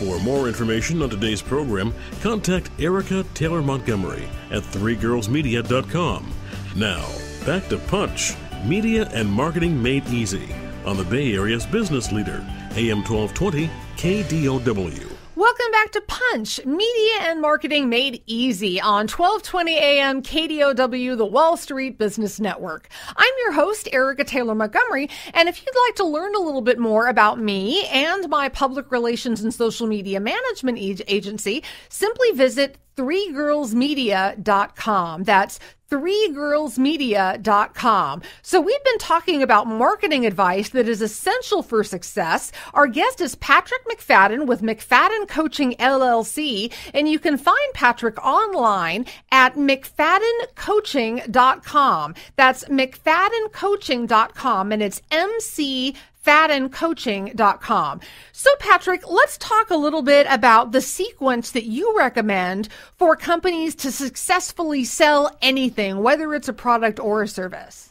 For more information on today's program, contact Erica Taylor Montgomery at threegirlsmedia.com. Now, back to Punch, Media and Marketing Made Easy on the Bay Area's business leader, AM 1220 KDOW. Welcome back to Punch, Media and Marketing Made Easy on 1220 AM KDOW, the Wall Street Business Network. I'm your host, Erica Taylor Montgomery, and if you'd like to learn a little bit more about me and my public relations and social media management agency, simply visit threegirlsmedia.com. That's threegirlsmedia.com. So we've been talking about marketing advice that is essential for success. Our guest is Patrick McFadden with McFadden Coaching LLC, and you can find Patrick online at McFaddenCoaching.com. That's McFaddenCoaching.com, and it's McFaddenCoaching.com. So Patrick, let's talk a little bit about the sequence that you recommend for companies to successfully sell anything, whether it's a product or a service.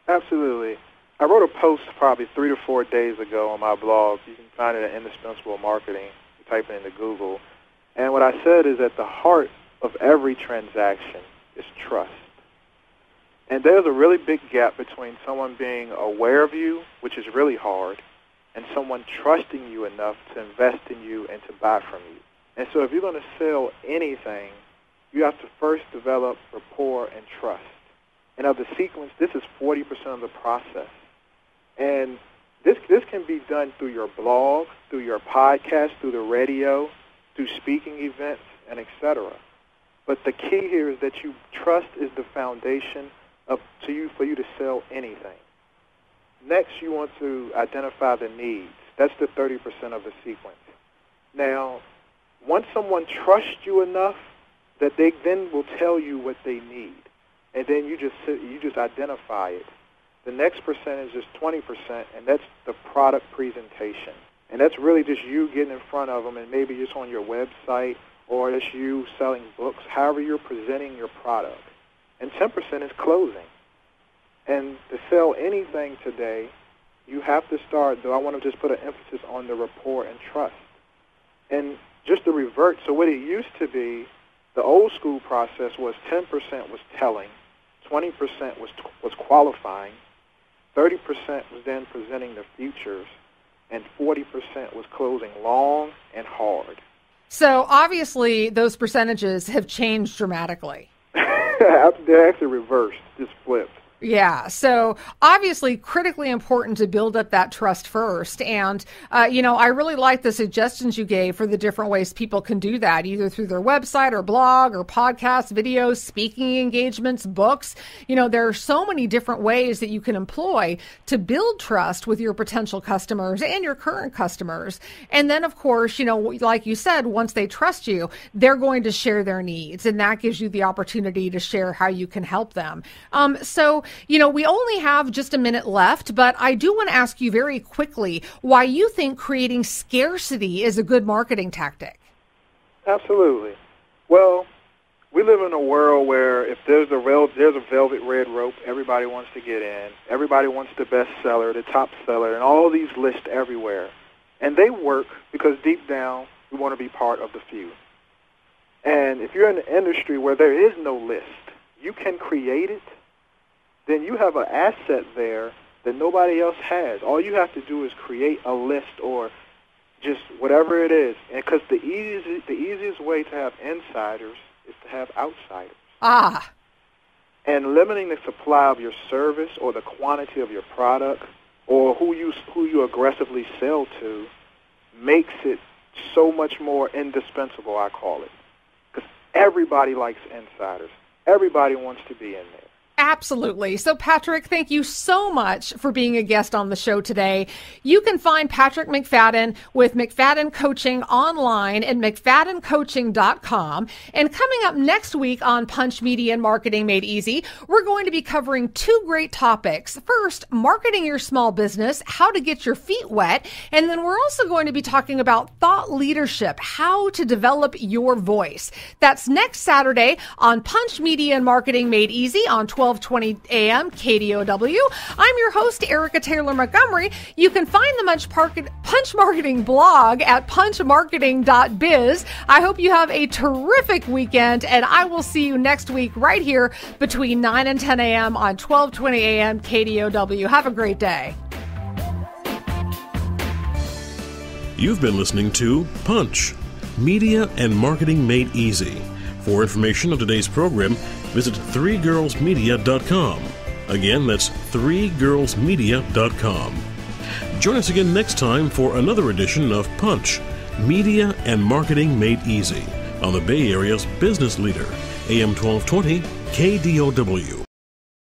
Absolutely. I wrote a post probably 3 to 4 days ago on my blog. You can find it at Indispensable Marketing. You type it into Google. And what I said is at the heart of every transaction is trust. And there's a really big gap between someone being aware of you, which is really hard, and someone trusting you enough to invest in you and to buy from you. And so if you're going to sell anything, you have to first develop rapport and trust. And of the sequence, this is 40% of the process. And this can be done through your blog, through your podcast, through the radio, through speaking events, and et cetera. But the key here is that trust is the foundation for you to sell anything. Next, you want to identify the needs. That's the 30% of the sequence. Now, once someone trusts you enough that they then will tell you what they need, and then you just identify it. The next percentage is 20%, and that's the product presentation. And that's really just you getting in front of them, and maybe just on your website, or it's you selling books, however you're presenting your product. And 10% is closing. And to sell anything today, you have to start, though I want to just put an emphasis on the rapport and trust. And just to revert, so what it used to be, the old school process was 10% was telling, 20% was qualifying, 30% was then presenting the futures, and 40% was closing long and hard. So obviously those percentages have changed dramatically. They're actually reversed, just flipped. Yeah. So obviously critically important to build up that trust first. And, I really like the suggestions you gave for the different ways people can do that, either through their website or blog or podcasts, videos, speaking engagements, books. There are so many different ways that you can employ to build trust with your potential customers and your current customers. And then, of course, like you said, once they trust you, they're going to share their needs. And that gives you the opportunity to share how you can help them. We only have just a minute left, but I do want to ask you very quickly why you think creating scarcity is a good marketing tactic. Absolutely. Well, we live in a world where if there's a velvet red rope, everybody wants to get in. Everybody wants the best seller, the top seller, and all these lists everywhere. And they work because deep down, we want to be part of the few. And if you're in an industry where there is no list, you can create it, then you have an asset there that nobody else has. All you have to do is create a list or just whatever it is. And because the easiest way to have insiders is to have outsiders. Ah. And limiting the supply of your service or the quantity of your product or who you aggressively sell to makes it so much more indispensable, I call it. Because everybody likes insiders. Everybody wants to be in there. Absolutely. So, Patrick, thank you so much for being a guest on the show today. You can find Patrick McFadden with McFadden Coaching online at McFaddenCoaching.com. And coming up next week on Punch Media and Marketing Made Easy, we're going to be covering two great topics. First, marketing your small business, how to get your feet wet. And then we're also going to be talking about thought leadership, how to develop your voice. That's next Saturday on Punch Media and Marketing Made Easy on 12 1220 a.m. KDOW. I'm your host, Erica Taylor Montgomery. You can find the Punch Marketing blog at punchmarketing.biz. I hope you have a terrific weekend, and I will see you next week right here between 9 and 10 a.m. on 1220 a.m. KDOW. Have a great day. You've been listening to Punch, Media and Marketing Made Easy. For information on today's program, visit 3girlsmedia.com. Again, that's 3girlsmedia.com. Join us again next time for another edition of Punch, Media and Marketing Made Easy on the Bay Area's business leader, AM 1220 KDOW.